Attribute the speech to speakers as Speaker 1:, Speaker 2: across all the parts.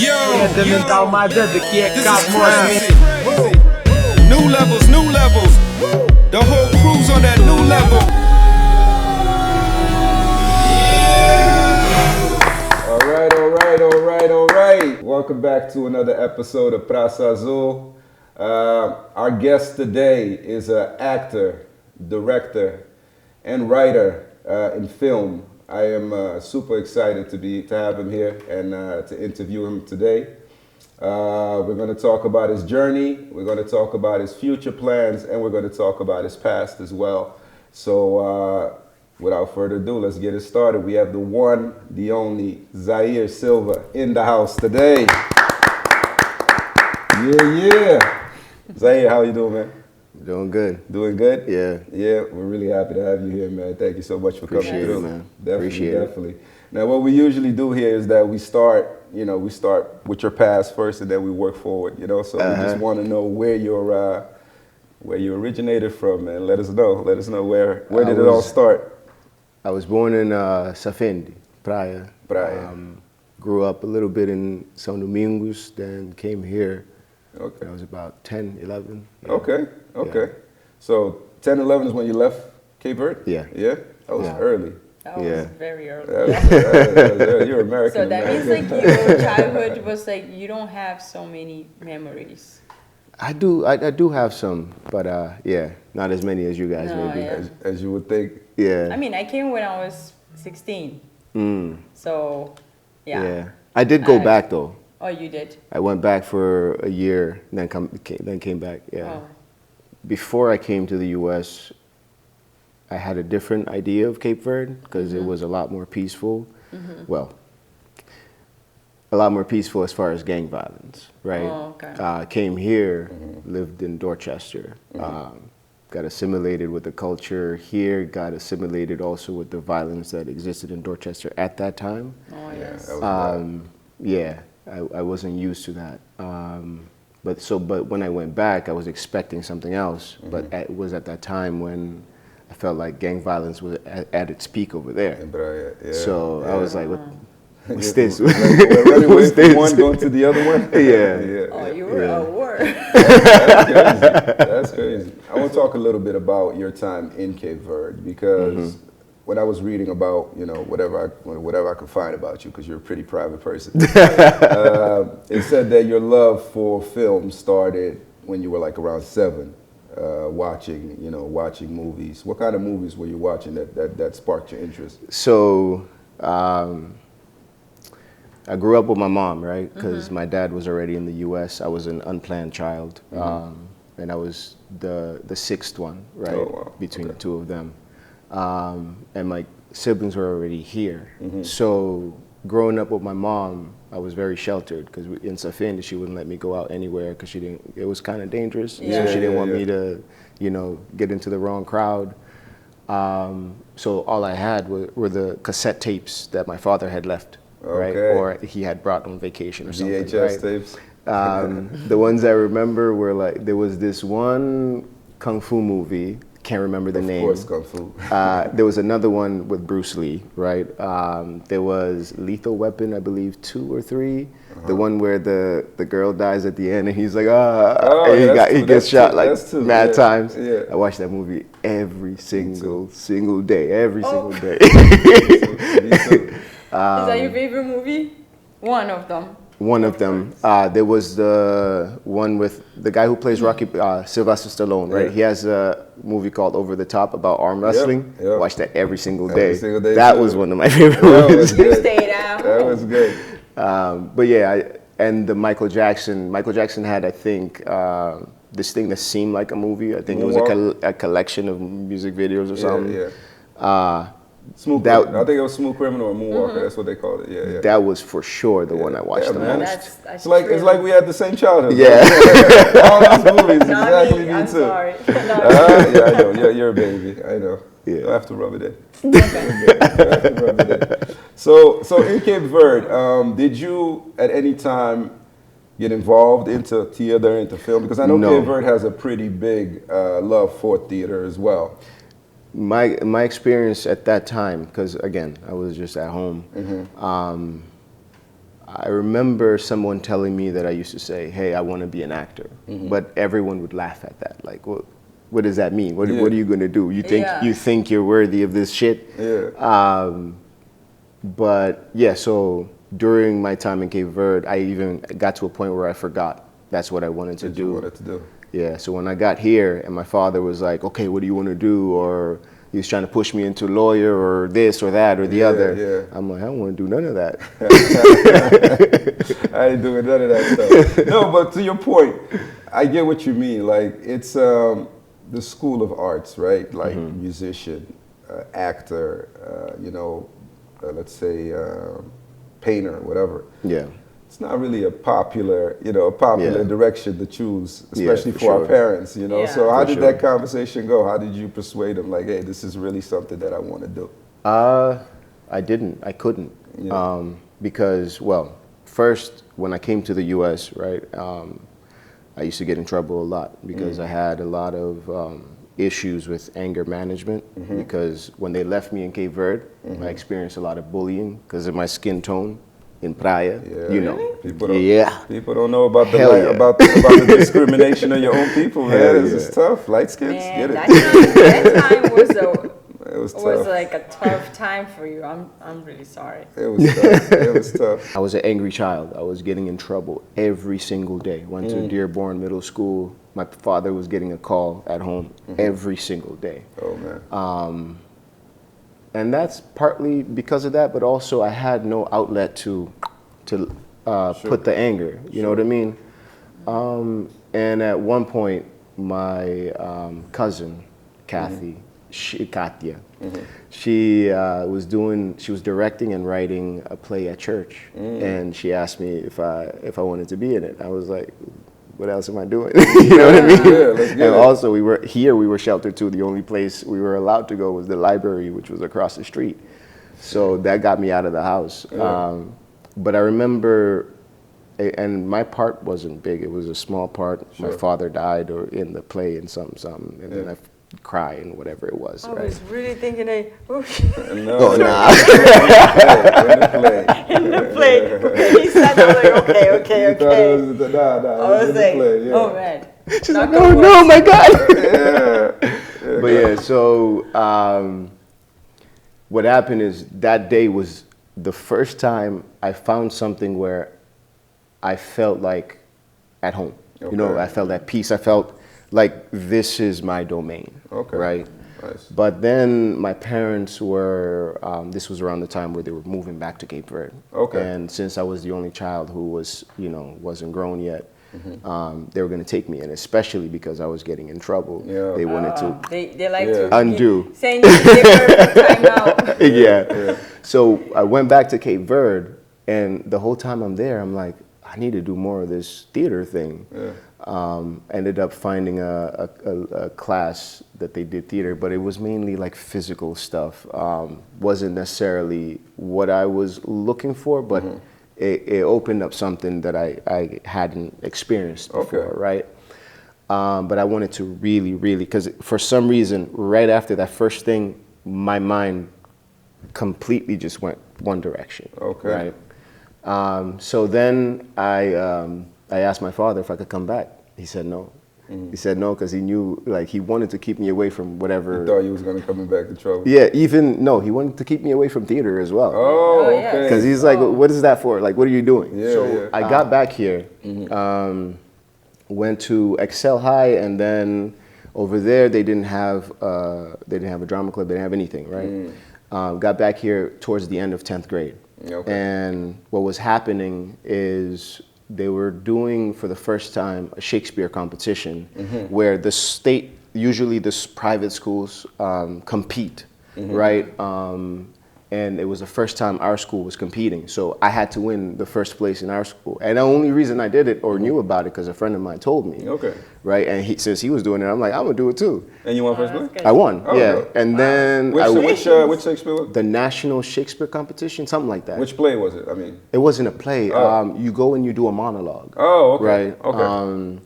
Speaker 1: New levels, new levels. The whole crew's on that new level.
Speaker 2: All right. Welcome back to another episode of Praçazul. Our guest today is an actor, director, and writer in film. I am super excited to have him here and to interview him today. We're going to talk about his journey, we're going to talk about his future plans, and we're going to talk about his past as well. So without further ado, let's get it started. We have the one, the only Zair Silva in the house today. Yeah. Zair, how you doing, man?
Speaker 3: Doing good.
Speaker 2: Doing good?
Speaker 3: Yeah,
Speaker 2: we're really happy to have you here, man. Thank you so much for coming through.
Speaker 3: Man.
Speaker 2: Definitely. Now, what we usually do here is that we start with your past first, and then we work forward. So we just want to know where you originated from, and let us know where did it all start.
Speaker 3: I was born in Safendi, Praia. Grew up a little bit in São Domingos, then came here.
Speaker 2: Okay.
Speaker 3: I was about 10, 11. Yeah.
Speaker 2: Okay.
Speaker 3: Yeah.
Speaker 2: So 10, 11 is when you left Cape Verde?
Speaker 3: Yeah.
Speaker 2: Yeah? That was early.
Speaker 4: That was very early.
Speaker 2: You're American.
Speaker 4: So that means like your childhood was like you don't have so many memories.
Speaker 3: I do have some, but not as many as you guys maybe.
Speaker 4: Yeah.
Speaker 2: As you would think.
Speaker 3: Yeah.
Speaker 4: I mean, I came when I was 16. So, yeah.
Speaker 3: Yeah. I did go back though.
Speaker 4: Oh, you did?
Speaker 3: I went back for a year, then came back. Yeah.
Speaker 4: Oh.
Speaker 3: Before I came to the U.S., I had a different idea of Cape Verde because it was a lot more peaceful. Well, a lot more peaceful as far as gang violence, right?
Speaker 4: Oh, okay.
Speaker 3: Came here, lived in Dorchester, got assimilated with the culture here, got assimilated also with the violence that existed in Dorchester at that time.
Speaker 4: Oh, yes.
Speaker 3: I wasn't used to that. But when I went back, I was expecting something else. But it was at that time when I felt like gang violence was at its peak over there. So I was like, what's this?
Speaker 2: What's this? One going to the other one?
Speaker 3: Yeah.
Speaker 4: Oh, you were at war.
Speaker 2: That's crazy. I want to talk a little bit about your time in Cape Verde because when I was reading about, whatever I could find about you, because you're a pretty private person, it said that your love for film started when you were like around 7, watching movies. What kind of movies were you watching that sparked your interest?
Speaker 3: So I grew up with my mom, right? Because my dad was already in the U.S. I was an unplanned child, and I was the 6th one, right, between the two of them. And my siblings were already here. So growing up with my mom, I was very sheltered because in Safendi she wouldn't let me go out anywhere because it was kind of dangerous. So she didn't want me to, get into the wrong crowd. So all I had were the cassette tapes that my father had left, right? Or he had brought on vacation or something.
Speaker 2: VHS tapes.
Speaker 3: The ones I remember were like, there was this one Kung Fu movie, can't remember the name.
Speaker 2: Of course, Kung Fu.
Speaker 3: There was another one with Bruce Lee, right? There was Lethal Weapon, I believe, 2 or 3. The one where the girl dies at the end and he's like, and he gets shot like mad times.
Speaker 2: Yeah.
Speaker 3: I watched that movie every single day, every single day.
Speaker 2: Me too.
Speaker 4: Is that your favorite movie? One of them.
Speaker 3: One of them. There was the one with the guy who plays Rocky, Sylvester Stallone, right? He has a movie called Over the Top about arm wrestling. Watch that every single day. That was one of my favorite movies.
Speaker 4: You stayed out.
Speaker 2: That was good.
Speaker 3: But yeah, and the Michael Jackson had, I think, this thing that seemed like a movie. I think it was a collection of music videos or something.
Speaker 2: Smooth Criminal. I think it was Smooth Criminal or Moonwalker. That's what they called it. Yeah.
Speaker 3: That was for sure the one I watched the
Speaker 2: most.
Speaker 4: It's
Speaker 2: like we had the same childhood.
Speaker 3: Yeah.
Speaker 2: All those movies. Exactly.
Speaker 4: I'm
Speaker 2: too.
Speaker 4: Sorry.
Speaker 2: Yeah, I know. You're a baby. I know. Yeah. I have to rub it in. So in Cape Verde, did you at any time get involved into theater, into film? Because I know Cape Verde has a pretty big love for theater as well.
Speaker 3: My experience at that time, because again, I was just at home, I remember someone telling me that I used to say, hey, I want to be an actor. But everyone would laugh at that. Like, what does that mean? What are you going to do? You think you're worthy of this shit?
Speaker 2: Yeah.
Speaker 3: But yeah, so during my time in Cape Verde, I even got to a point where I forgot that's what I wanted to do.
Speaker 2: You wanted to do.
Speaker 3: Yeah, so when I got here and my father was like, okay, what do you want to do? Or he was trying to push me into lawyer or this or that or the other.
Speaker 2: Yeah.
Speaker 3: I'm like, I don't want to do none of that.
Speaker 2: I ain't doing none of that stuff. No, but to your point, I get what you mean. Like, it's the school of arts, right? Like musician, actor, let's say painter, whatever.
Speaker 3: Yeah.
Speaker 2: It's not really a popular direction to choose, especially for our parents,
Speaker 4: Yeah.
Speaker 2: So how did that conversation go? How did you persuade them, like, hey, this is really something that I want to do?
Speaker 3: I didn't. I couldn't.
Speaker 2: Yeah.
Speaker 3: Because, well, first, when I came to the U.S., right, I used to get in trouble a lot because I had a lot of issues with anger management because when they left me in Cape Verde, I experienced a lot of bullying because of my skin tone. In Praia, you know.
Speaker 2: People don't know about
Speaker 3: Hell
Speaker 2: about the discrimination of your own people, man. It's tough. Light skins, get it.
Speaker 4: That time
Speaker 2: was
Speaker 4: like a tough time for you. I'm really sorry.
Speaker 2: It was tough. It was tough.
Speaker 3: I was an angry child. I was getting in trouble every single day. Went to Dearborn Middle School. My father was getting a call at home every single day.
Speaker 2: Oh man.
Speaker 3: And that's partly because of that, but also I had no outlet to put the anger. You know what I mean? And at one point, my cousin, Kathy, Katya, she was directing and writing a play at church, and she asked me if I wanted to be in it. I was like, what else am I doing? You know what I mean?
Speaker 2: Yeah, let's get
Speaker 3: and
Speaker 2: it.
Speaker 3: also we were sheltered too. The only place we were allowed to go was the library, which was across the street. So that got me out of the house.
Speaker 2: Yeah.
Speaker 3: But I remember, and my part wasn't big. It was a small part.
Speaker 2: Sure.
Speaker 3: My father died or in the play and something. And then I cry and whatever it was.
Speaker 4: I
Speaker 3: right?
Speaker 4: was really thinking,
Speaker 2: No,
Speaker 3: Oh, nah.
Speaker 2: in the play.
Speaker 4: He said, I was like, okay.
Speaker 2: You thought it was
Speaker 4: I was
Speaker 2: in the
Speaker 4: like,
Speaker 2: play, yeah.
Speaker 4: oh man.
Speaker 3: She's like, no, my God.
Speaker 2: Yeah.
Speaker 3: But yeah, so what happened is that day was the first time I found something where I felt like at home. You know,
Speaker 2: Okay.
Speaker 3: I felt at peace. I felt like this is my domain.
Speaker 2: Okay.
Speaker 3: Right?
Speaker 2: Nice.
Speaker 3: But then my parents were, this was around the time where they were moving back to Cape Verde.
Speaker 2: Okay.
Speaker 3: And since I was the only child who was, wasn't grown yet, they were going to take me in, especially because I was getting in trouble.
Speaker 2: Yeah.
Speaker 3: They wanted to
Speaker 4: They like to
Speaker 3: undo.
Speaker 4: saying you give her a time out.
Speaker 3: Yeah. So I went back to Cape Verde, and the whole time I'm there, I'm like, I need to do more of this theater thing.
Speaker 2: Yeah.
Speaker 3: Ended up finding a class that they did theater, but it was mainly like physical stuff. Wasn't necessarily what I was looking for, but it opened up something that I hadn't experienced before,
Speaker 2: Okay.
Speaker 3: right? But I wanted to really, because for some reason, right after that first thing, my mind completely just went one direction.
Speaker 2: Okay.
Speaker 3: Right? So then I asked my father if I could come back. He said no. He said no because he knew, like, he wanted to keep me away from whatever.
Speaker 2: You thought you was going to come back to trouble.
Speaker 3: Yeah, he wanted to keep me away from theater as well.
Speaker 2: Oh,
Speaker 4: Oh, yeah.
Speaker 2: okay.
Speaker 3: Because he's like, what is that for? Like, what are you doing?
Speaker 2: Yeah,
Speaker 3: so
Speaker 2: yeah.
Speaker 3: I got back here, went to Excel High, and then over there they didn't have a drama club. They didn't have anything, right? Got back here towards the end of 10th grade.
Speaker 2: Okay.
Speaker 3: And what was happening is they were doing for the first time a Shakespeare competition where the state, usually the private schools compete, right? And it was the first time our school was competing. So I had to win the first place in our school. And the only reason I did it or knew about it because a friend of mine told me.
Speaker 2: Okay.
Speaker 3: Right? And since he was doing it, I'm like, I'm going to do it too.
Speaker 2: And you won first place?
Speaker 4: Good.
Speaker 3: I won,
Speaker 2: Oh,
Speaker 3: yeah.
Speaker 2: okay.
Speaker 3: And then
Speaker 2: Which Shakespeare was?
Speaker 3: the National Shakespeare Competition, something like that.
Speaker 2: Which play was it? I mean.
Speaker 3: It wasn't a play.
Speaker 2: Oh.
Speaker 3: You go and you do a monologue.
Speaker 2: Oh, okay.
Speaker 3: Right.
Speaker 2: Okay.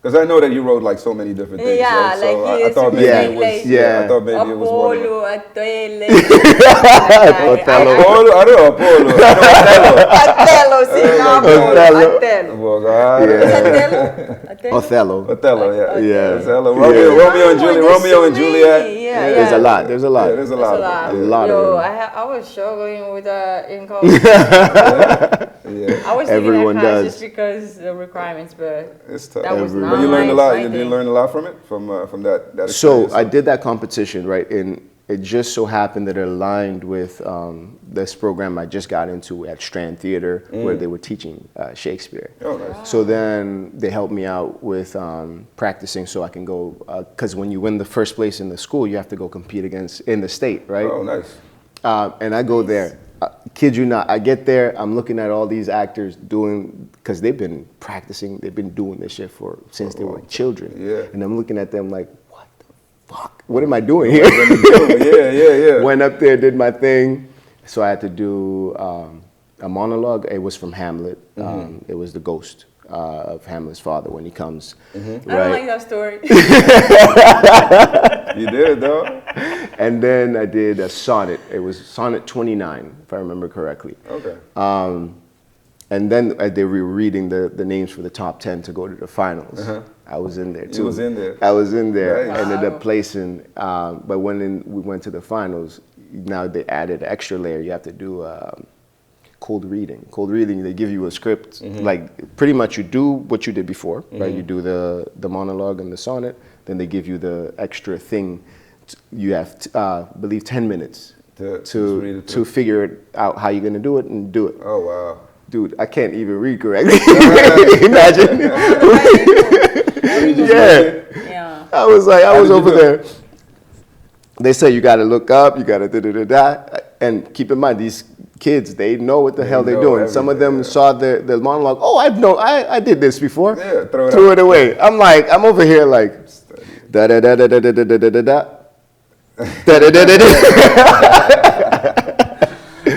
Speaker 2: Because I know that you wrote like so many different things.
Speaker 4: Yeah,
Speaker 2: right? So
Speaker 4: like
Speaker 2: I thought maybe it was.
Speaker 4: like-
Speaker 2: I thought maybe it was one of them.
Speaker 4: Apollo,
Speaker 3: Othello.
Speaker 2: Apollo. I know Apollo. I know Othello.
Speaker 4: Othello,
Speaker 2: I God.
Speaker 4: Othello.
Speaker 2: Well, God.
Speaker 3: Yeah. Othello.
Speaker 2: Othello, yeah.
Speaker 3: Yeah.
Speaker 2: Othello.
Speaker 3: Yeah.
Speaker 2: Romeo and Juliet.
Speaker 4: Yeah,
Speaker 3: There's a lot. There's a lot.
Speaker 2: Yeah, there's a lot.
Speaker 3: A lot
Speaker 4: Yo,
Speaker 3: of them.
Speaker 4: I was struggling with in college.
Speaker 2: Yeah.
Speaker 4: I was taking
Speaker 3: Everyone
Speaker 4: that class
Speaker 3: does.
Speaker 4: just because the requirements, but
Speaker 2: It's tough.
Speaker 4: that was not
Speaker 2: But you learned a lot.
Speaker 4: my
Speaker 2: You did
Speaker 4: thing.
Speaker 2: learn a lot from it, from that experience.
Speaker 3: So I did that competition, right? And it just so happened that it aligned with this program I just got into at Strand Theater, where they were teaching Shakespeare.
Speaker 2: Oh, nice.
Speaker 3: So then they helped me out with practicing so I can go, because when you win the first place in the school, you have to go compete in the state, right?
Speaker 2: Oh, nice.
Speaker 3: And I go there. Kid you not, I get there, I'm looking at all these actors doing, because they've been practicing, they've been doing this shit since they were children.
Speaker 2: Yeah.
Speaker 3: And I'm looking at them like, what the fuck? What am I doing here?
Speaker 2: Yeah.
Speaker 3: Went up there, did my thing. So I had to do a monologue. It was from Hamlet. It was the ghost of Hamlet's father when he comes.
Speaker 4: I don't like that story.
Speaker 2: You did, though?
Speaker 3: And then I did a sonnet. It was sonnet 29, if I remember correctly.
Speaker 2: Okay.
Speaker 3: And then they were reading the names for the top 10 to go to the finals. I was in there too.
Speaker 2: You was in there.
Speaker 3: I was in there.
Speaker 2: Nice.
Speaker 3: Ended up placing. But when we went to the finals, now they added an extra layer. You have to do cold reading. Cold reading, they give you a script. Like pretty much you do what you did before, right? You do the monologue and the sonnet. Then they give you the extra thing. You have, I believe, 10 minutes to figure it out how you're going to do it and do it.
Speaker 2: Oh, wow.
Speaker 3: Dude, I can't even read correctly. Imagine.
Speaker 4: Yeah.
Speaker 3: I was over there. They say you got to look up, you got to da-da-da-da. And keep in mind, these kids, they know what the hell they're doing. Some of them saw the monologue. Oh, I did this before.
Speaker 2: Yeah,
Speaker 3: threw it away. I'm over here like, da-da-da-da-da-da-da-da-da-da.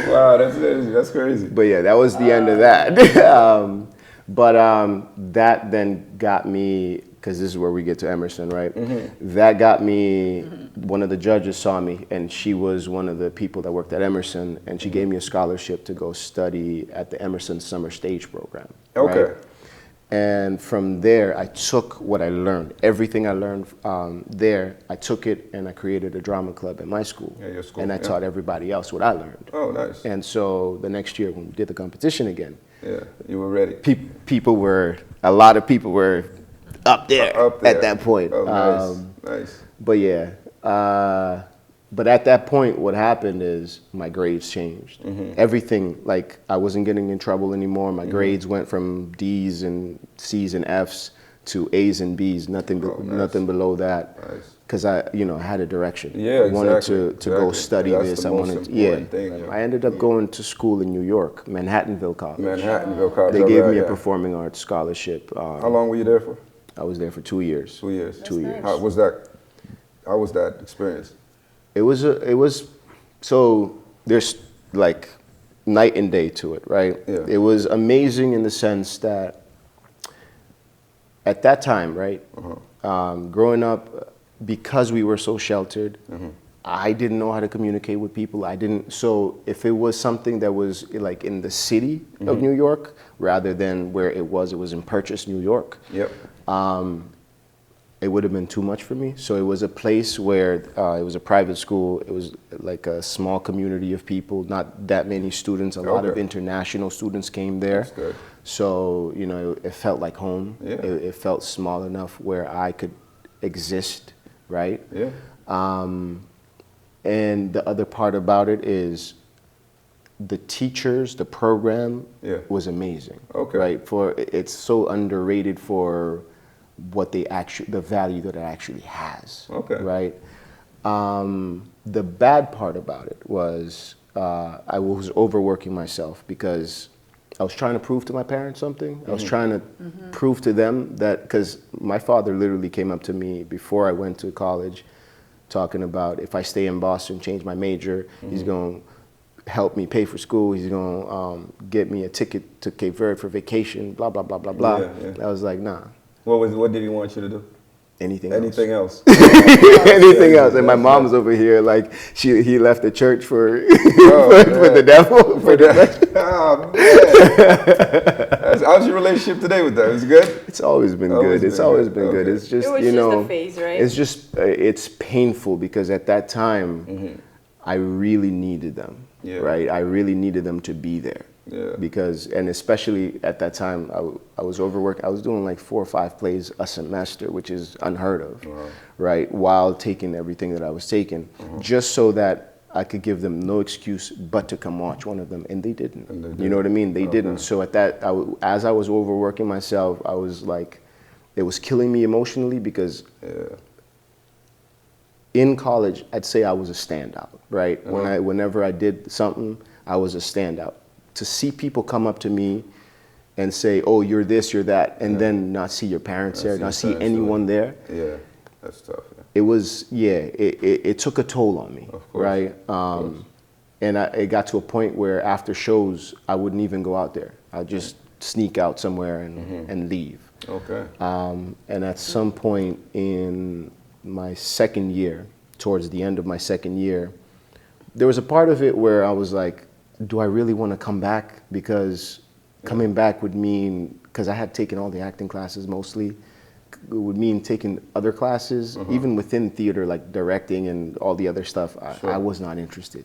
Speaker 2: Wow, that's crazy.
Speaker 3: But yeah, that was the end of that. That then got me, because this is where we get to Emerson, right? That got me, one of the judges saw me, and she was one of the people that worked at Emerson, and she gave me a scholarship to go study at the Emerson Summer Stage Program.
Speaker 2: Okay.
Speaker 3: Right? And from there, I took what I learned. Everything I learned there, I took it and I created a drama club at my school.
Speaker 2: Yeah, your school.
Speaker 3: And I taught everybody else what I learned.
Speaker 2: Oh, nice.
Speaker 3: And so the next year when we did the competition again,
Speaker 2: yeah, you were ready.
Speaker 3: A lot of people were up there, at that point.
Speaker 2: Oh, nice.
Speaker 3: But yeah, but at that point, what happened is my grades changed. Everything, like I wasn't getting in trouble anymore. My grades went from D's and C's and F's to A's and B's, nothing below that. Nice. Because I had a direction.
Speaker 2: Yeah,
Speaker 3: I wanted to go study
Speaker 2: That's
Speaker 3: this.
Speaker 2: The most important thing,
Speaker 3: I ended up going to school in New York, Manhattanville College.
Speaker 2: They
Speaker 3: gave me a performing arts scholarship.
Speaker 2: How long were you there for?
Speaker 3: I was there for 2 years.
Speaker 2: 2 years.
Speaker 3: That's 2 years.
Speaker 2: How was that experience?
Speaker 3: It was so there's like night and day to it, right?
Speaker 2: Yeah.
Speaker 3: It was amazing in the sense that at that time, right, growing up, because we were so sheltered, I didn't know how to communicate with people. So if it was something that was like in the city of New York, rather than where it was in Purchase, New York.
Speaker 2: Yep.
Speaker 3: It would have been too much for me. So it was a place where it was a private school. It was like a small community of people, not that many students. A lot of international students came there.
Speaker 2: That's good.
Speaker 3: So, it felt like home.
Speaker 2: Yeah.
Speaker 3: It felt small enough where I could exist, right?
Speaker 2: Yeah.
Speaker 3: And the other part about it is the teachers, the program was amazing. Okay. Right? It's so underrated for what the value that it actually has. Okay. Right? The bad part about it was I was overworking myself because I was trying to prove to my parents something. I was trying to prove to them that, because my father literally came up to me before I went to college talking about if I stay in Boston, change my major, he's going to help me pay for school, he's going to get me a ticket to Cape Verde for vacation, blah, blah, blah, blah, blah. I was like, nah.
Speaker 2: What did he want you to do?
Speaker 3: anything
Speaker 2: else.
Speaker 3: Anything else. And my mom's over here like he left the church for for the devil.
Speaker 2: Oh, man. How's your relationship today with that? Is it good?
Speaker 3: It's always been good. It's always been good. It's just,
Speaker 4: it was just a phase, right?
Speaker 3: It's just it's painful because at that time I really needed them.
Speaker 2: Yeah.
Speaker 3: Right? I really needed them to be there.
Speaker 2: Yeah.
Speaker 3: Because, and especially at that time, I was overworking. I was doing like 4 or 5 plays a semester, which is unheard of, right? While taking everything that I was taking, just so that I could give them no excuse but to come watch one of them, and they didn't. You know what I mean? They didn't. So at that, as I was overworking myself, I was like, it was killing me emotionally because in college, I'd say I was a standout, right? Whenever I did something, I was a standout. To see people come up to me and say, oh, you're this, you're that, and then not see your parents there, not see anyone there.
Speaker 2: Yeah, that's tough. Yeah.
Speaker 3: It was, it took a toll on me, right? And it got to a point where after shows, I wouldn't even go out there. I'd just sneak out somewhere and leave.
Speaker 2: Okay.
Speaker 3: And at some point in my second year, towards the end of my second year, there was a part of it where I was like, do I really want to come back? Because coming back would mean, because I had taken all the acting classes mostly, it would mean taking other classes, even within theater, like directing and all the other stuff. I was not interested.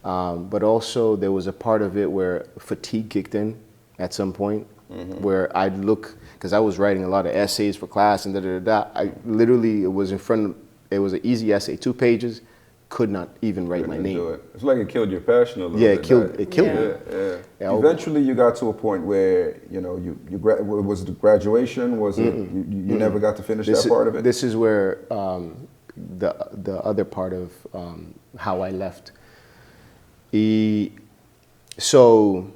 Speaker 3: But also there was a part of it where fatigue kicked in at some point, where I'd look, because I was writing a lot of essays for class and da-da-da-da. I literally, it was an easy essay, 2 pages, could not even write my name.
Speaker 2: It's like it killed your passion a little bit.
Speaker 3: Yeah, it killed me.
Speaker 2: Yeah. Eventually, you got to a point where was the graduation? Was it you never got to finish that part of it?
Speaker 3: This is where the other part of how I left. So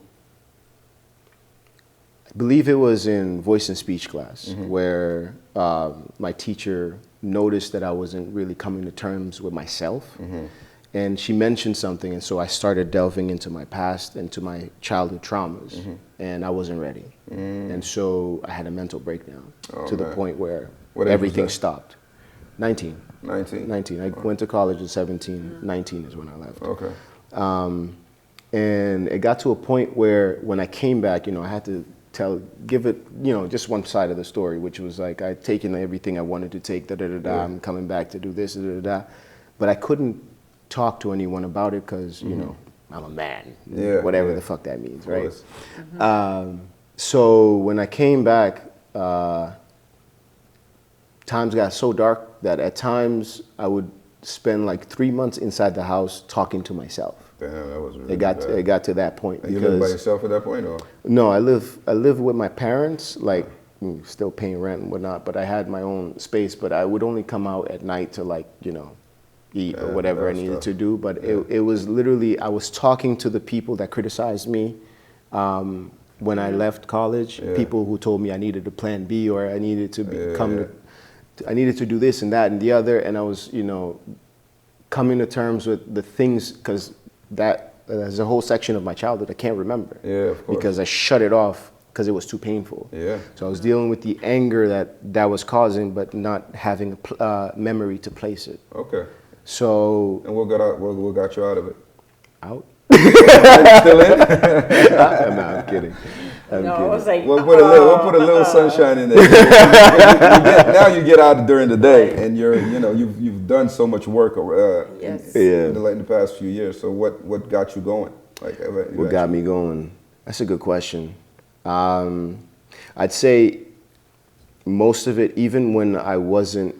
Speaker 3: I believe it was in voice and speech class where my teacher noticed that I wasn't really coming to terms with myself. And she mentioned something, and so I started delving into my past, into my childhood traumas, and I wasn't ready. And so I had a mental breakdown to the point where everything stopped. 19. I went to college at 17. 19 is when I left.
Speaker 2: Okay.
Speaker 3: And it got to a point where when I came back, I had to give it, just one side of the story, which was like I'd taken everything I wanted to take, I'm coming back to do this, but I couldn't talk to anyone about it because, I'm a man, whatever the fuck that means, right? So when I came back, times got so dark that at times I would spend like 3 months inside the house talking to myself.
Speaker 2: Damn, that was really
Speaker 3: It got to that point.
Speaker 2: And you live by yourself at that point, or?
Speaker 3: No, I live with my parents, like still paying rent and whatnot, but I had my own space, but I would only come out at night to eat or whatever I needed to do. But it was literally, I was talking to the people that criticized me when I left college, people who told me I needed a plan B or I needed to I needed to do this and that and the other, and I was, coming to terms with the things, because there's a whole section of my childhood I can't remember.
Speaker 2: Yeah, of course.
Speaker 3: Because I shut it off because it was too painful.
Speaker 2: Yeah.
Speaker 3: So I was dealing with the anger that was causing, but not having a memory to place it.
Speaker 2: Okay.
Speaker 3: So.
Speaker 2: And what got you out of it?
Speaker 3: Out?
Speaker 2: Still in?
Speaker 3: No, I'm kidding.
Speaker 4: I was like,
Speaker 2: we'll put a little sunshine in there. Now you get out during the day, and you've done so much work in the past few years. So what got you going? What
Speaker 3: got me going? That's a good question. I'd say most of it, even when I wasn't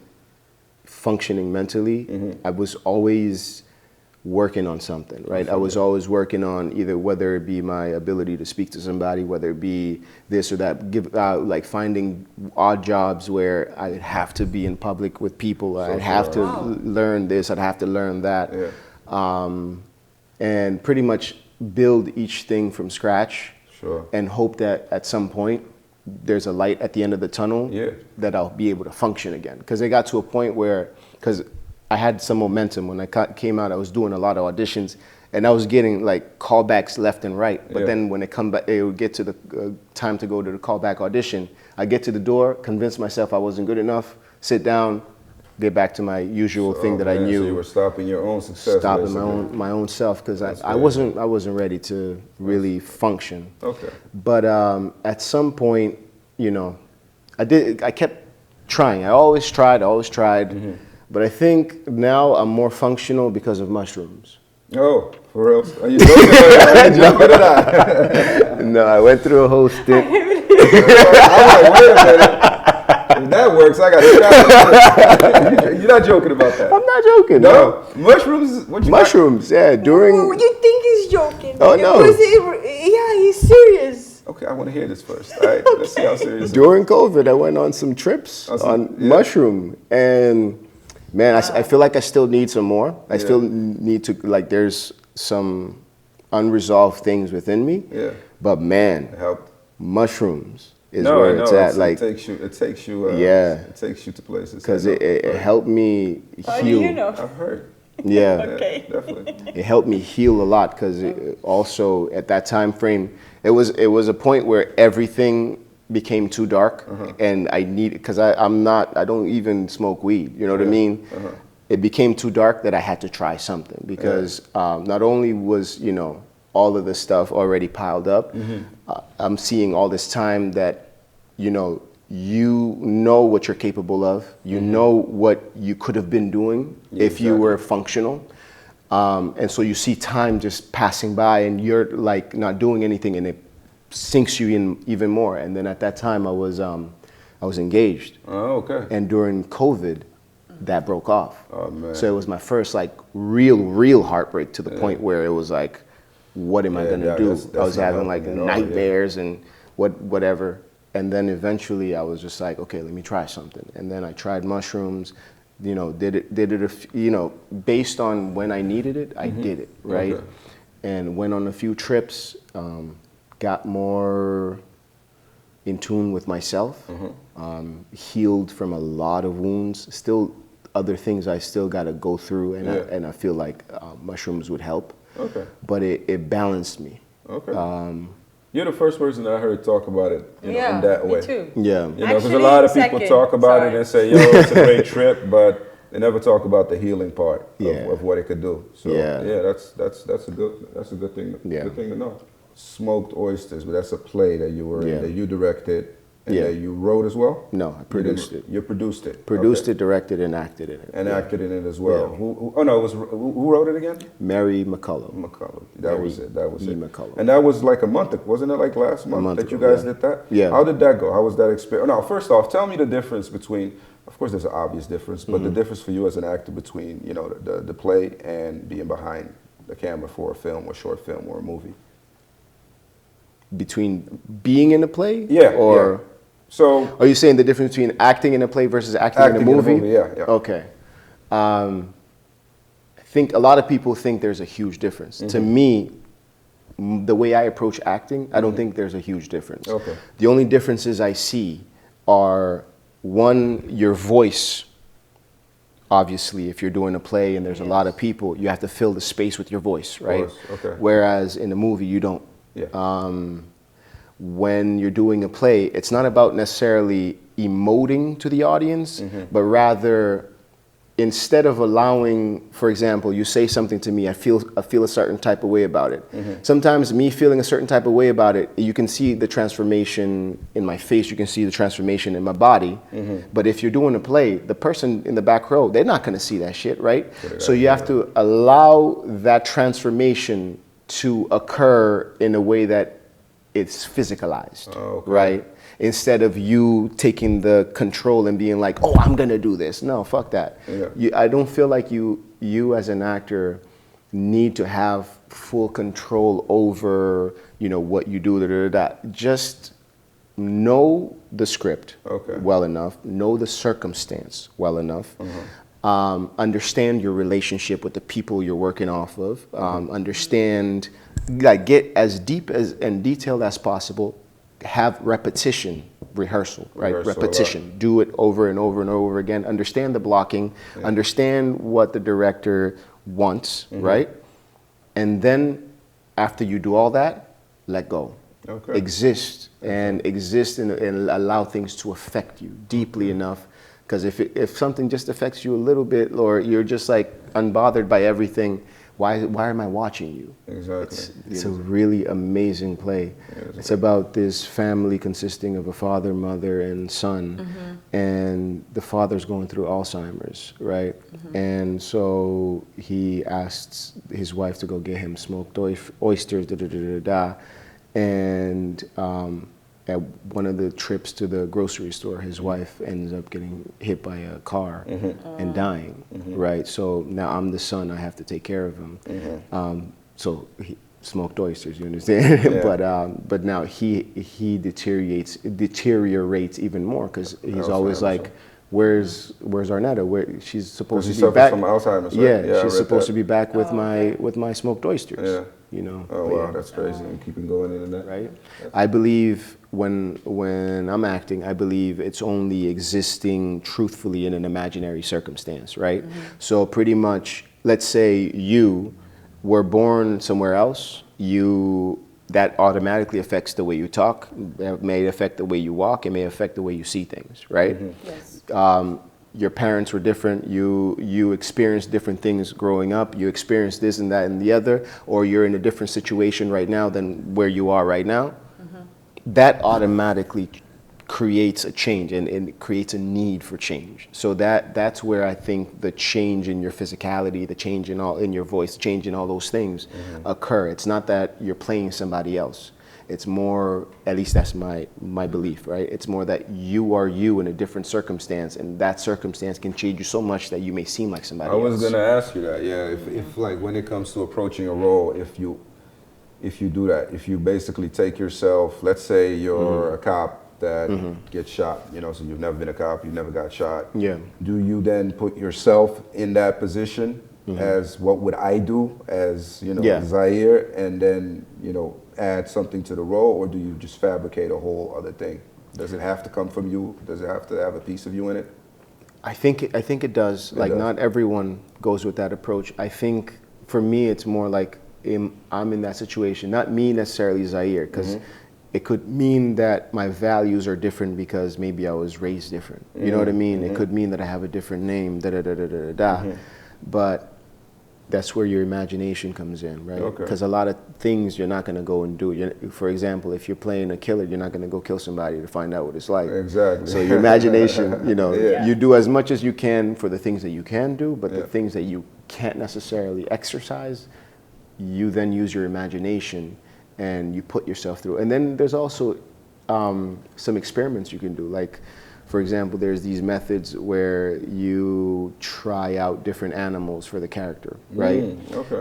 Speaker 3: functioning mentally, I was always working on something, right? I was always working on either whether it be my ability to speak to somebody, whether it be this or that, like finding odd jobs where I'd have to be in public with people, I'd have to learn this, I'd have to learn that, and pretty much build each thing from scratch and hope that at some point there's a light at the end of the tunnel that I'll be able to function again. Because it got to a point where, because I had some momentum. When I came out, I was doing a lot of auditions, and I was getting like callbacks left and right. But then when it would get to the time to go to the callback audition, I get to the door, convince myself I wasn't good enough, sit down, get back to my usual thing that I knew.
Speaker 2: So you were stopping your own success.
Speaker 3: Stopping my own self, because I wasn't ready to really function.
Speaker 2: Okay.
Speaker 3: But at some point, you know, I kept trying. I always tried.
Speaker 2: Mm-hmm.
Speaker 3: But I think now I'm more functional because of mushrooms.
Speaker 2: Oh, for real? Are you joking or not?
Speaker 3: No, I went through a whole stint.
Speaker 2: I'm like, wait a minute. If that works, I got to try it. You're not joking about that.
Speaker 3: I'm not joking.
Speaker 2: No? Mushrooms? What you
Speaker 3: Mushrooms, yeah. During.
Speaker 4: Oh, you think he's joking?
Speaker 3: Oh, no.
Speaker 4: Yeah, he's serious.
Speaker 2: Okay, I want to hear this first. All right, let's see how serious.
Speaker 3: During COVID, I went on some trips on mushroom, and man, I feel like I still need some more. I still need to, like, there's some unresolved things within me.
Speaker 2: Yeah.
Speaker 3: But man,
Speaker 2: It helped.
Speaker 3: mushrooms is where it's at. Like,
Speaker 2: it takes you to places.
Speaker 3: because it helped me heal.
Speaker 4: How do you know?
Speaker 2: I've heard.
Speaker 3: Yeah.
Speaker 4: Okay.
Speaker 2: Definitely.
Speaker 3: It helped me heal a lot, because also at that time frame, it was a point where everything became too dark, and I needed, because I don't even smoke weed, you know what I mean? It became too dark that I had to try something, because not only was, you know, all of the stuff already piled up, I'm seeing all this time that, you know what you're capable of, you know what you could have been doing if you were functional. And so you see time just passing by, and you're like not doing anything, and it sinks you in even more. And then at that time I was engaged.
Speaker 2: Oh, okay.
Speaker 3: And during COVID, that broke off.
Speaker 2: Oh, man.
Speaker 3: So it was my first like real heartbreak, to the point where it was like, what am I gonna do? I was having like nightmares and whatever. And then eventually I was just like, okay, let me try something. And then I tried mushrooms, you know, did it, you know, based on when I needed it, I did it, right?
Speaker 2: Okay.
Speaker 3: And went on a few trips, got more in tune with myself, healed from a lot of wounds, still other things I still got to go through, and I feel like mushrooms would help. Okay. But it balanced me.
Speaker 2: Okay. You're the first person that I heard talk about it, in that way.
Speaker 4: Me too.
Speaker 3: Yeah.
Speaker 2: You know, because a lot of people talk about it and say, yo, it's a great trip, but they never talk about the healing part of what it could do. So that's a good thing. Good thing to know. Smoked Oysters, but that's a play that you were in, that you directed, and that you wrote as well?
Speaker 3: No, I produced it.
Speaker 2: You produced it.
Speaker 3: Produced it, directed, and acted in it.
Speaker 2: And acted in it as well. Yeah. Who wrote it again?
Speaker 3: Mary McCullough.
Speaker 2: That was it.
Speaker 3: McCullough.
Speaker 2: And that was like a month, wasn't it, like last month that you guys did that?
Speaker 3: Yeah.
Speaker 2: How did that go? How was that experience? No, first off, tell me the difference between, of course there's an obvious difference, but the difference for you as an actor between, you know, the play and being behind the camera for a film or short film or a movie. Between
Speaker 3: being in a play?
Speaker 2: Yeah.
Speaker 3: Or...
Speaker 2: Yeah. So,
Speaker 3: are you saying the difference between acting in a play versus acting in a movie?
Speaker 2: Yeah.
Speaker 3: Okay. I think a lot of people think there's a huge difference. To me, the way I approach acting, I don't think there's a huge difference.
Speaker 2: Okay.
Speaker 3: The only differences I see are, one, your voice. Obviously, if you're doing a play and there's a lot of people, you have to fill the space with your voice, right?
Speaker 2: Of course. Okay.
Speaker 3: Whereas in a movie, you don't.
Speaker 2: Yeah.
Speaker 3: When you're doing a play, it's not about necessarily emoting to the audience, but rather, instead of allowing, for example, you say something to me, I feel a certain type of way about it. Sometimes me feeling a certain type of way about it, you can see the transformation in my face, you can see the transformation in my body. But if you're doing a play, the person in the back row, they're not gonna see that shit, right? So you have to allow that transformation to occur in a way that it's physicalized, right? Instead of you taking the control and being like, oh, I'm gonna do this. No, fuck that. I don't feel like you as an actor need to have full control over, you know, what you do. Just know the script well enough, know the circumstance well enough, understand your relationship with the people you're working off of, understand, like, get as deep and detailed as possible, have repetition, rehearsal, right? Repetition, do it over and over and over again, understand the blocking, understand what the director wants, right? And then after you do all that, let go. Exist and allow things to affect you deeply enough. Because if something just affects you a little bit, or you're just like unbothered by everything, why am I watching you?
Speaker 2: Exactly.
Speaker 3: It's a really amazing play. It's about this family consisting of a father, mother, and son, and the father's going through Alzheimer's, right? And so he asks his wife to go get him smoked oysters, and at one of the trips to the grocery store, his wife ends up getting hit by a car and dying, right? So now I'm the son, I have to take care of him. So he smoked oysters, you understand? But now he deteriorates even more, because he's always like, where's Arnetta? She's supposed to be back
Speaker 2: from Alzheimer's,
Speaker 3: Yeah,
Speaker 2: right?
Speaker 3: she's supposed to be back with my smoked oysters.
Speaker 2: Yeah.
Speaker 3: You know.
Speaker 2: Oh wow, that's crazy. And keeping going into that.
Speaker 3: Right. I believe when I'm acting, I believe it's only existing truthfully in an imaginary circumstance, right? So pretty much, let's say you were born somewhere else, that automatically affects the way you talk. It may affect the way you walk. It may affect the way you see things, right?
Speaker 4: Yes.
Speaker 3: Your parents were different, you experienced different things growing up, you experienced this and that and the other, or you're in a different situation right now than where you are right now, that automatically creates a change, and it creates a need for change. So that's where I think the change in your physicality, the change in your voice, change in all those things occur. It's not that you're playing somebody else. It's more, at least that's my belief, right? It's more that you are you in a different circumstance, and that circumstance can change you so much that you may seem like somebody else.
Speaker 2: I was gonna ask you that, yeah. If like when it comes to approaching a role, if you do that, if you basically take yourself, let's say you're a cop that gets shot, you know, so you've never been a cop, you never got shot.
Speaker 3: Yeah.
Speaker 2: Do you then put yourself in that position as what would I do as, you know, Zair, and then, you know, add something to the role, or do you just fabricate a whole other thing? Does it have to come from you? Does it have to have a piece of you in it?
Speaker 3: I think it does. Not everyone goes with that approach. I think for me it's more like I'm in that situation, not me necessarily Zair, because it could mean that my values are different because maybe I was raised different. You know what I mean? It could mean that I have a different name, but that's where your imagination comes in, right? Because a lot of things you're not going to go and do. For example, if you're playing a killer, you're not going to go kill somebody to find out what it's like.
Speaker 2: Exactly.
Speaker 3: So your imagination, you know, you do as much as you can for the things that you can do, but the things that you can't necessarily exercise, you then use your imagination and you put yourself through. And then there's also some experiments you can do. Like, for example, there's these methods where you try out different animals for the character, right?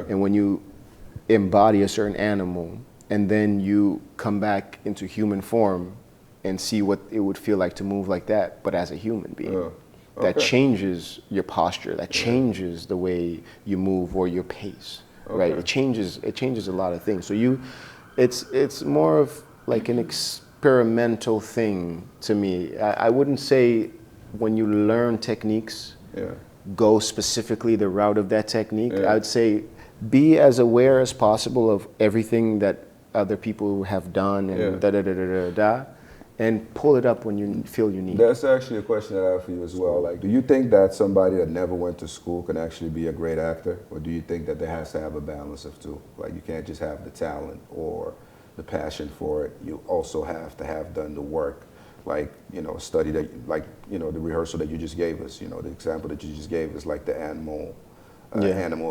Speaker 3: And when you embody a certain animal and then you come back into human form and see what it would feel like to move like that, but as a human being. That changes your posture, that changes the way you move or your pace, right? It changes a lot of things. So it's more of like an experimental thing to me. I wouldn't say when you learn techniques, go specifically the route of that technique. I would say be as aware as possible of everything that other people have done and and pull it up when you feel you need.
Speaker 2: That's actually a question that I have for you as well. Like, do you think that somebody that never went to school can actually be a great actor? Or do you think that there has to have a balance of two? Like, you can't just have the talent or the passion for it. You also have to have done the work. Like, you know, study that, like, you know, the rehearsal that you just gave us, you know, the example that you just gave us, like the animal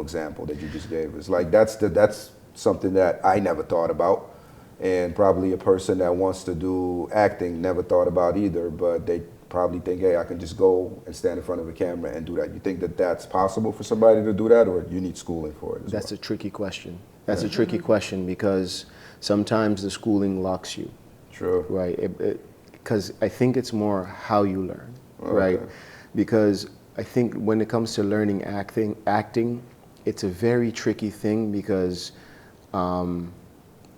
Speaker 2: example that you just gave us. Like, that's something that I never thought about. And probably a person that wants to do acting never thought about either, but they probably think, hey, I can just go and stand in front of a camera and do that. You think that that's possible for somebody to do that, or you need schooling for it as
Speaker 3: That's
Speaker 2: well?
Speaker 3: a tricky question. That's a tricky question, because sometimes the schooling locks you.
Speaker 2: True.
Speaker 3: Right, because I think it's more how you learn, right? Because I think when it comes to learning acting, it's a very tricky thing, because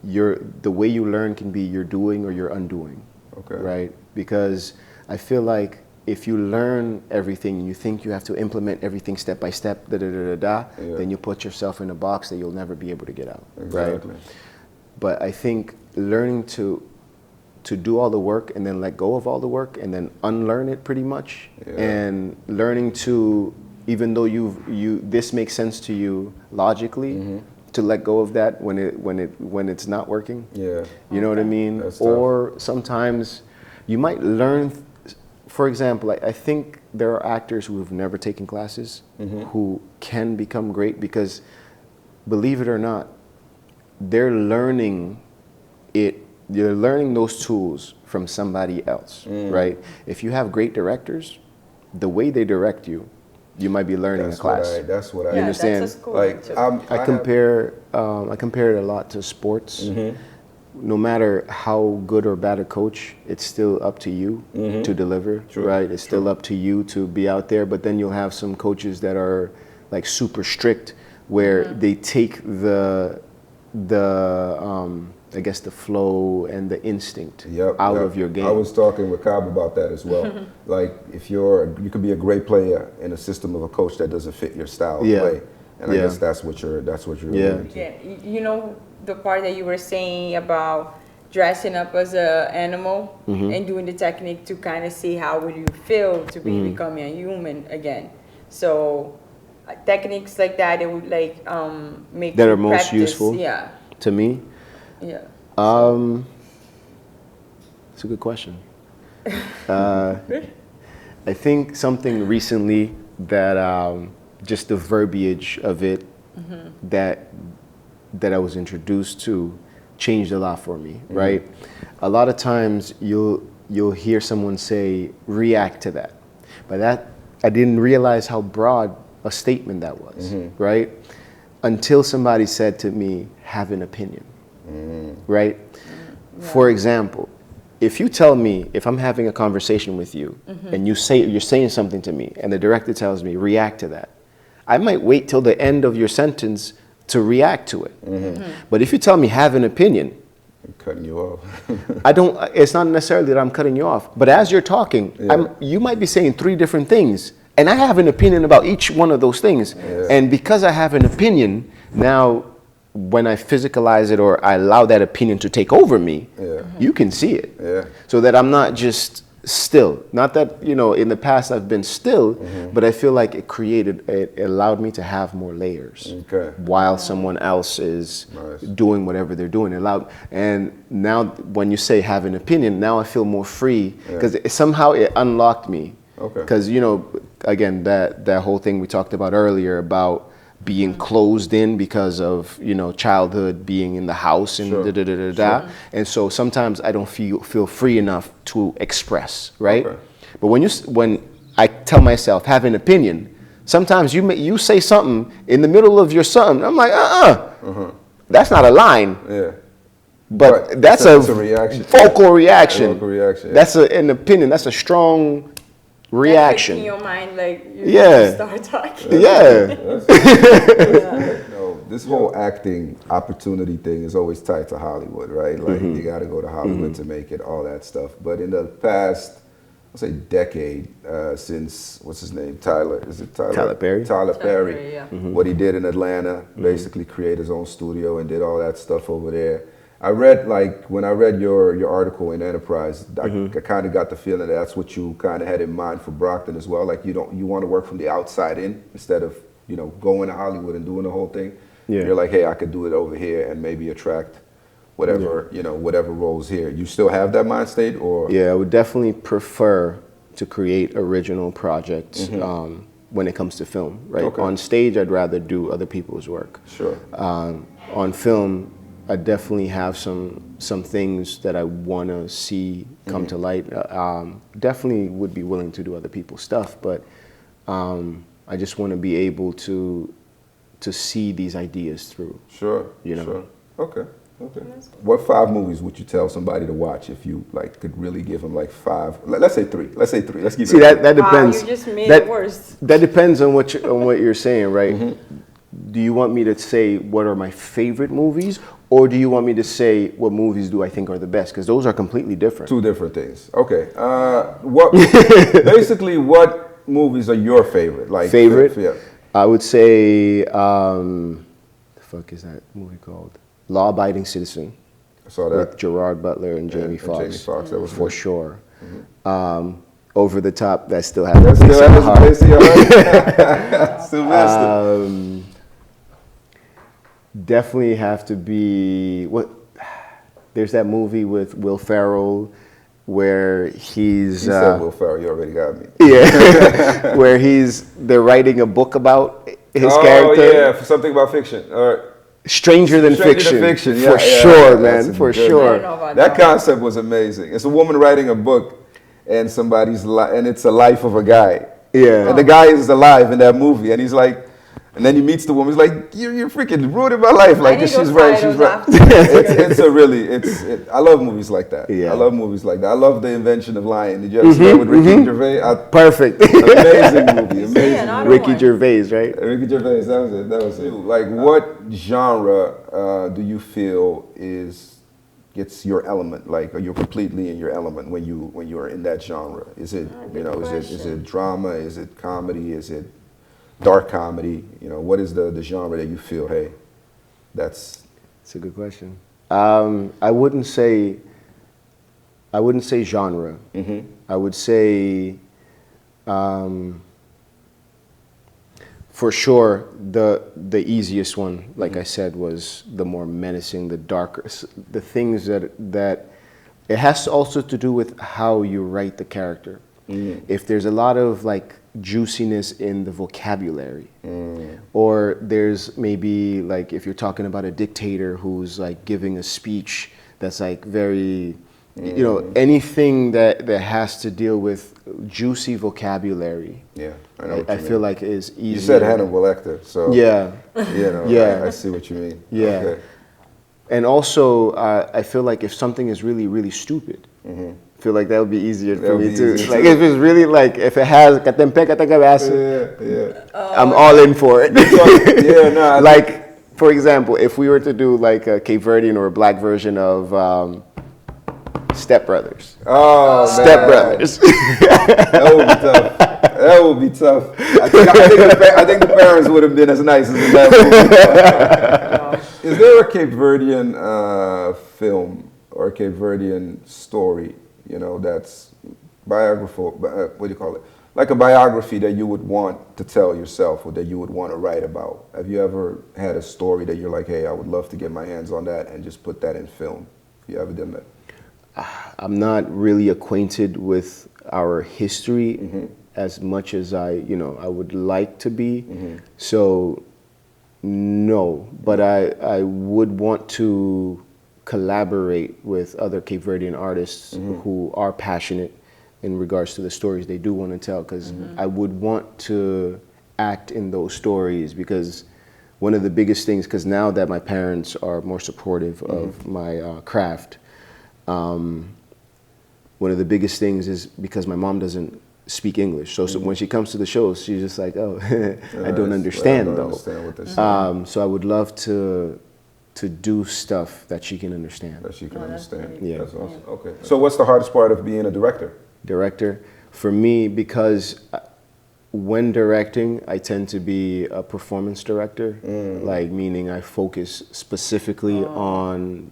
Speaker 3: the way you learn can be you're doing or you're undoing, right? Because I feel like if you learn everything and you think you have to implement everything step by step, then you put yourself in a box that you'll never be able to get out, right? But I think learning to to do all the work and then let go of all the work and then unlearn it pretty much. And learning to, even though this makes sense to you logically, to let go of that when it's not working. You know what I mean?
Speaker 2: That's
Speaker 3: or sometimes you might learn, for example, I think there are actors who have never taken classes who can become great because, believe it or not, they're learning those tools from somebody else, right? If you have great directors, the way they direct you, you might be learning a class.
Speaker 2: That's what I
Speaker 3: You understand?
Speaker 4: That's a school
Speaker 2: like.
Speaker 4: too.
Speaker 3: I compare it a lot to sports. No matter how good or bad a coach, it's still up to you to deliver, right? It's still up to you to be out there. But then you'll have some coaches that are like super strict, where they take the I guess the flow and the instinct out of your game.
Speaker 2: I was talking with Cobb about that as well. Like if you could be a great player in a system of a coach that doesn't fit your style of play. And I guess that's what you're alluding to.
Speaker 4: Yeah, you know the part that you were saying about dressing up as an animal and doing the technique to kind of see how would you feel to be becoming a human again. So techniques like that, it would like make
Speaker 3: that
Speaker 4: you
Speaker 3: are most
Speaker 4: practice,
Speaker 3: useful to me.
Speaker 4: Yeah.
Speaker 3: It's a good question. I think something recently that just the verbiage of it that I was introduced to changed a lot for me, right? A lot of times you'll hear someone say, react to that. But that, I didn't realize how broad a statement that was, right? Until somebody said to me, have an opinion, right? For example, if you tell me, if I'm having a conversation with you and you're saying something to me and the director tells me, react to that, I might wait till the end of your sentence to react to it. But if you tell me, have an opinion,
Speaker 2: I'm cutting you off.
Speaker 3: it's not necessarily that I'm cutting you off, but as you're talking, you might be saying 3 different things, and I have an opinion about each one of those things. And because I have an opinion, now when I physicalize it or I allow that opinion to take over me, you can see it. So that I'm not just still. Not that, you know, in the past I've been still, but I feel like it allowed me to have more layers while someone else is doing whatever they're doing. And now when you say have an opinion, now I feel more free because somehow it unlocked me. Because, you know, again, that whole thing we talked about earlier about being closed in because of, you know, childhood, being in the house and and so sometimes I don't feel free enough to express, right? But when I tell myself have an opinion, sometimes you say something in the middle of your something, I'm like that's not a line, but that's a reaction, vocal reaction. That's an opinion. That's a strong reaction.
Speaker 4: In your mind, like you start talking.
Speaker 2: This whole acting opportunity thing is always tied to Hollywood, right? Like you got to go to Hollywood to make it, all that stuff. But in the past, I'll say decade, since what's his name, Tyler? Is it Tyler?
Speaker 3: Tyler Perry.
Speaker 2: Tyler Perry. What he did in Atlanta, basically create his own studio and did all that stuff over there. I read, like, when I read your article in Enterprise, I kind of got the feeling that that's what you kind of had in mind for Brockton as well. Like, you want to work from the outside in instead of, you know, going to Hollywood and doing the whole thing. You're like, hey, I could do it over here and maybe attract whatever, you know, whatever roles here. You still have that mind state, or? Yeah,
Speaker 3: I would definitely prefer to create original projects when it comes to film, right? On stage, I'd rather do other people's work. On film, I definitely have some things that I want to see come to light. Definitely would be willing to do other people's stuff, but I just want to be able to see these ideas through. You know?
Speaker 2: Okay. What 5 movies would you tell somebody to watch if you like could really give them like 5? Let's say 3. Let's keep it.
Speaker 3: See, that depends.
Speaker 4: Wow, you just made it worse.
Speaker 3: That depends on what you're saying, right? Do you want me to say what are my favorite movies? Or do you want me to say what movies do I think are the best? Because those are completely different. 2
Speaker 2: different things. Okay. Basically, what movies are your favorite? Like
Speaker 3: favorite? I would say, the fuck is that movie called? Law Abiding Citizen.
Speaker 2: I saw that.
Speaker 3: With Gerard Butler and Jamie Foxx.
Speaker 2: Jamie Foxx, that was
Speaker 3: for
Speaker 2: good.
Speaker 3: sure. Over the Top, that still has a place
Speaker 2: Still
Speaker 3: in my
Speaker 2: has a
Speaker 3: heart.
Speaker 2: place in your heart. Still missed it.
Speaker 3: Definitely have to be there's that movie with Will Ferrell where he's
Speaker 2: You said Will Ferrell, you already got me.
Speaker 3: yeah, where they're writing a book about his character.
Speaker 2: Oh yeah, for something about fiction. All right.
Speaker 3: Stranger Than Fiction.
Speaker 2: Yeah,
Speaker 3: for sure,
Speaker 2: that's
Speaker 3: man,
Speaker 2: a
Speaker 3: for
Speaker 2: good
Speaker 3: sure.
Speaker 2: one. That concept was amazing. It's a woman writing a book, and and it's a life of a guy.
Speaker 3: Yeah.
Speaker 2: And the guy is alive in that movie, and he's like, and then he meets the woman. He's like, "You're freaking ruining my life." Like, she's right. She's right. I love movies like that.
Speaker 3: Yeah.
Speaker 2: I love movies like that. I love the invention of lying. Did you ever see that with Ricky Gervais?
Speaker 3: Perfect.
Speaker 2: Amazing movie. Amazing.
Speaker 3: Ricky Gervais, right?
Speaker 2: Ricky Gervais. That was it. That was it. Like, what genre do you feel gets your element? Like, you're completely in your element when you are in that genre? Is it is it drama? Is it comedy? Is it dark comedy? What is the genre that you feel, hey, that's
Speaker 3: a good question. I wouldn't say genre.
Speaker 2: Mm-hmm.
Speaker 3: I would say for sure the easiest one, like I said, was the more menacing, the darker, the things that it has also to do with how you write the character. If there's a lot of like juiciness in the vocabulary, or there's maybe like if you're talking about a dictator who's like giving a speech that's like very, anything that has to deal with juicy vocabulary.
Speaker 2: Yeah, I know.
Speaker 3: I feel like is easy.
Speaker 2: You said Hannibal Lecter, so
Speaker 3: yeah,
Speaker 2: yeah, I see what you mean.
Speaker 3: Yeah,
Speaker 2: okay.
Speaker 3: And also I feel like if something is really really stupid. I feel like that would be easier for me too. Like if it's really like if it has I'm all in for it.
Speaker 2: Yeah, no.
Speaker 3: Like for example, if we were to do like a Cape Verdean or a black version of Step Brothers.
Speaker 2: Oh,
Speaker 3: Step Brothers.
Speaker 2: That would be tough. That would be tough. I think the parents would have been as nice as in that movie. Is there a Cape Verdean film or a Cape Verdean story, that's biographical, what do you call it? Like a biography that you would want to tell yourself or that you would want to write about? Have you ever had a story that you're like, hey, I would love to get my hands on that and just put that in film? Have you ever done that?
Speaker 3: I'm not really acquainted with our history as much as I would like to be. So no, but I would want to collaborate with other Cape Verdean artists who are passionate in regards to the stories they do want to tell, because I would want to act in those stories, because one of the biggest things, because now that my parents are more supportive of my craft, one of the biggest things is because my mom doesn't speak English. So when she comes to the shows, she's just like, oh, I don't understand though.
Speaker 2: What they're saying.
Speaker 3: So I would love to do stuff that she can understand.
Speaker 2: That she can understand.
Speaker 3: Yeah.
Speaker 2: That's awesome. Okay. So what's the hardest part of being a director?
Speaker 3: Director, for me, because when directing, I tend to be a performance director, like meaning I focus specifically on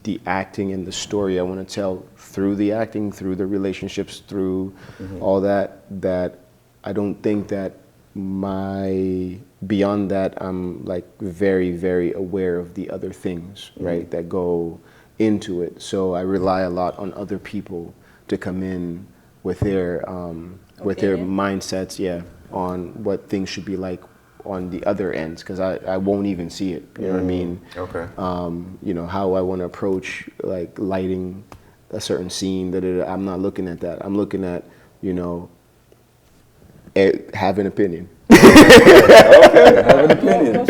Speaker 3: the acting and the story I want to tell through the acting, through the relationships, through all that I don't think that beyond that, I'm like very, very aware of the other things, right, that go into it. So I rely a lot on other people to come in with their mindsets, on what things should be like on the other ends, because I won't even see it. You know what I mean?
Speaker 2: Okay.
Speaker 3: How I want to approach like lighting a certain scene. I'm not looking at that. I'm looking at have an opinion.
Speaker 2: Okay, have an opinion.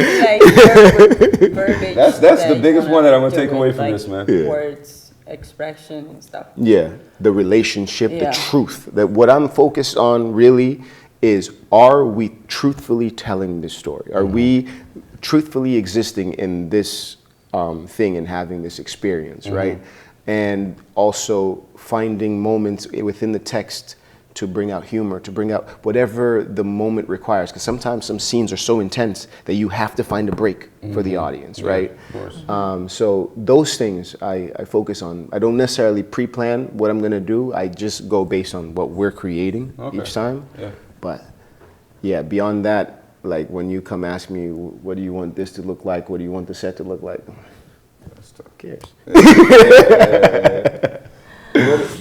Speaker 2: That's the biggest one that I'm gonna take away from this, man.
Speaker 4: Words, expression, and stuff.
Speaker 3: Yeah, the relationship, the truth. That what I'm focused on really is: are we truthfully telling this story? Are we truthfully existing in this thing and having this experience, right? And also finding moments within the text to bring out humor, to bring out whatever the moment requires. Because sometimes some scenes are so intense that you have to find a break for the audience, right?
Speaker 2: Of course.
Speaker 3: So those things I focus on. I don't necessarily pre-plan what I'm gonna do. I just go based on what we're creating each time.
Speaker 2: Yeah.
Speaker 3: But yeah, beyond that, like when you come ask me, what do you want this to look like? What do you want the set to look like? Who cares?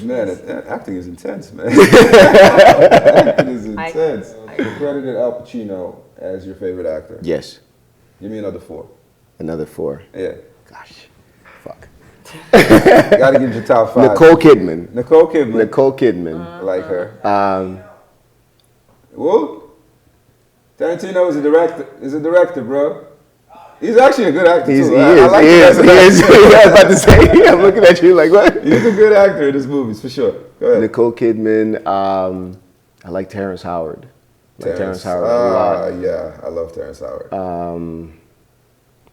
Speaker 2: Man, acting is intense, man. Acting is intense. You credited Al Pacino as your favorite actor.
Speaker 3: Yes.
Speaker 2: Give me another 4.
Speaker 3: Another 4.
Speaker 2: Yeah.
Speaker 3: Gosh. Fuck.
Speaker 2: Gotta give your top 5.
Speaker 3: Nicole Kidman.
Speaker 2: Nicole Kidman.
Speaker 3: Nicole Kidman.
Speaker 2: I like her. Whoa. Tarantino is a director, bro. He's actually a good actor too. He is.
Speaker 3: Yeah, I was about to say. I'm looking at you like, what?
Speaker 2: He's a good actor in his movies, for sure. Go ahead.
Speaker 3: Nicole Kidman. I like Terrence Howard. Terrence Howard a lot.
Speaker 2: Yeah, I love Terrence Howard.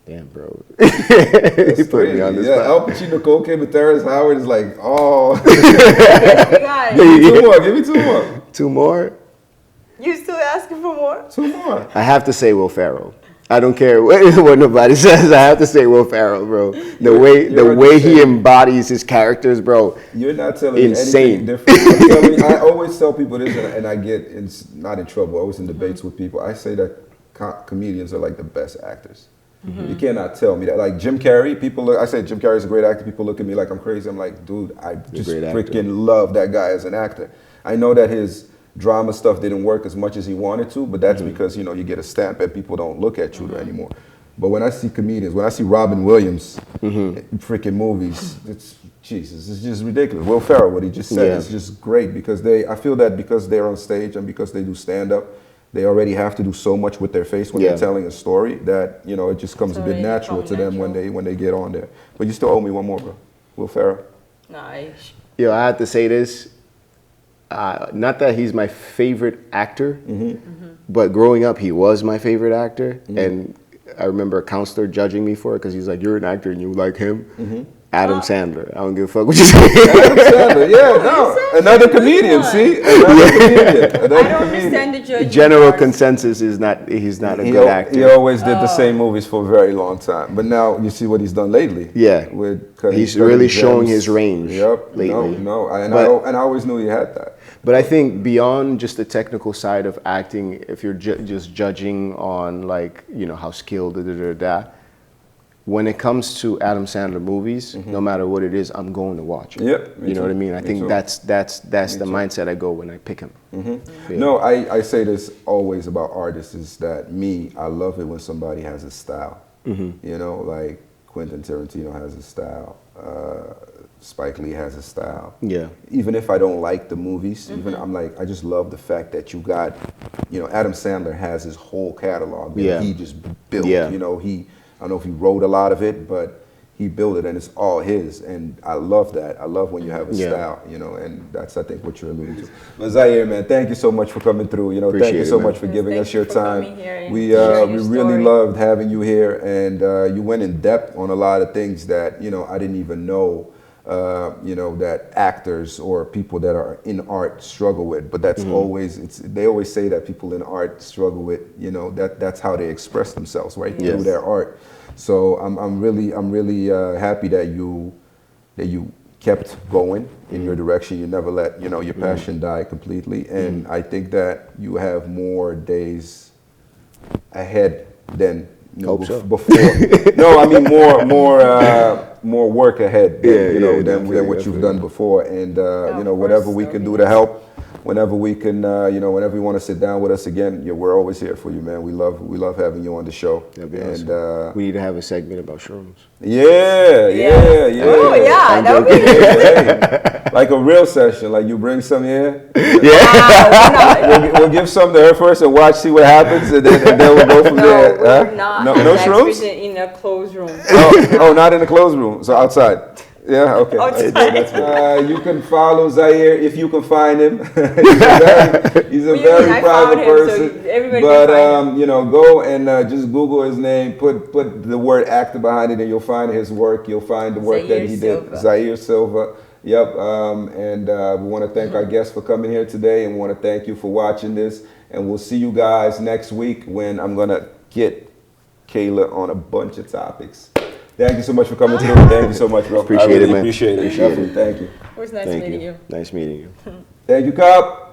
Speaker 3: Damn, bro. He put me on this spot.
Speaker 2: Al Pacino, Nicole Kidman, Terrence Howard is like, oh. Give me 2 more.
Speaker 3: 2 more?
Speaker 4: You still asking for more?
Speaker 2: 2 more.
Speaker 3: I have to say Will Ferrell. I don't care what nobody says. I have to say Will Ferrell, bro. The way he embodies his characters, bro.
Speaker 2: You're not telling
Speaker 3: insane.
Speaker 2: me anything different. I always tell people this, and I get not in trouble. I was in debates with people. I say that comedians are like the best actors. You cannot tell me that. Like Jim Carrey, I say Jim Carrey's a great actor. People look at me like I'm crazy. I'm like, dude, I just freaking love that guy as an actor. I know that his drama stuff didn't work as much as he wanted to, but that's because, you get a stamp and people don't look at you anymore. But when I see comedians, when I see Robin Williams in freaking movies, it's just ridiculous. Will Ferrell, what he just said is just great because I feel that because they're on stage and because they do stand-up, they already have to do so much with their face when they're telling a story that, it just comes a bit natural to them when they get on there. But you still owe me one more, bro. Will Ferrell.
Speaker 4: Nice.
Speaker 3: Yo, I have to say this. Not that he's my favorite actor, but growing up, he was my favorite actor. And I remember a counselor judging me for it because he's like, you're an actor and you like him. Adam Sandler. I don't give a fuck what you say.
Speaker 2: Adam Sandler, another comedian, see?
Speaker 4: I don't understand the judging.
Speaker 3: General consensus is he's not a good actor.
Speaker 2: He always did the same movies for a very long time. But now you see what he's done lately.
Speaker 3: Yeah. He's really showing his range lately.
Speaker 2: And I always knew he had that.
Speaker 3: But I think beyond just the technical side of acting, if you're just judging on how skilled, when it comes to Adam Sandler movies, no matter what it is, I'm going to watch it.
Speaker 2: Yep,
Speaker 3: you know what I mean? I think that's the mindset I go when I pick him.
Speaker 2: No, I say this always about artists is that I love it when somebody has a style. Like Quentin Tarantino has a style. Spike Lee has a style. Yeah. Even if I don't like the movies, I just love the fact that you got, Adam Sandler has his whole catalog that he just built. I don't know if he wrote a lot of it, but he built it and it's all his. And I love that. I love when you have a style, and that's, I think, what you're alluding to. But Zair, man, thank you so much for coming through. Thank you so much for giving us your time. We really loved having you here, and you went in depth on a lot of things that, I didn't even know. That actors or people that are in art struggle with, but that's they always say that people in art struggle with, that's how they express themselves, right? Through their art. So I'm really happy that you kept going in your direction. You never let, your passion die completely. And I think that you have more days ahead than before. No, I mean more work ahead than what you've done before, and whatever we can do to help, whenever we can, whenever you want to sit down with us again, we're always here for you, man. We love having you on the show. And
Speaker 3: awesome. We need to have a segment about shrooms.
Speaker 2: Yeah.
Speaker 4: Oh yeah, that would be
Speaker 2: good. Like a real session, like you bring some here. Yeah. We'll give some to her first and see what happens, and then we'll go from there.
Speaker 4: We're not.
Speaker 2: No shrooms
Speaker 4: in a closed room.
Speaker 2: Oh, not in the closed room. So outside. Yeah, okay. You can follow Zair if you can find him. He's a very private person. So but go and just Google his name. Put the word actor behind it, and you'll find his work. You'll find the work that he did. Zair Silva. Yep. And we want to thank our guests for coming here today, and we want to thank you for watching this. And we'll see you guys next week when I'm going to get Keila on a bunch of topics. Thank you so much for coming through. Thank you so much, bro.
Speaker 3: Appreciate
Speaker 2: I really
Speaker 3: it, man.
Speaker 2: Appreciate it.
Speaker 3: Appreciate
Speaker 2: Definitely.
Speaker 3: it.
Speaker 2: Thank you.
Speaker 4: It was nice
Speaker 3: Thank
Speaker 4: meeting
Speaker 3: you.
Speaker 4: you.
Speaker 3: Nice meeting you.
Speaker 2: Thank you, Cop.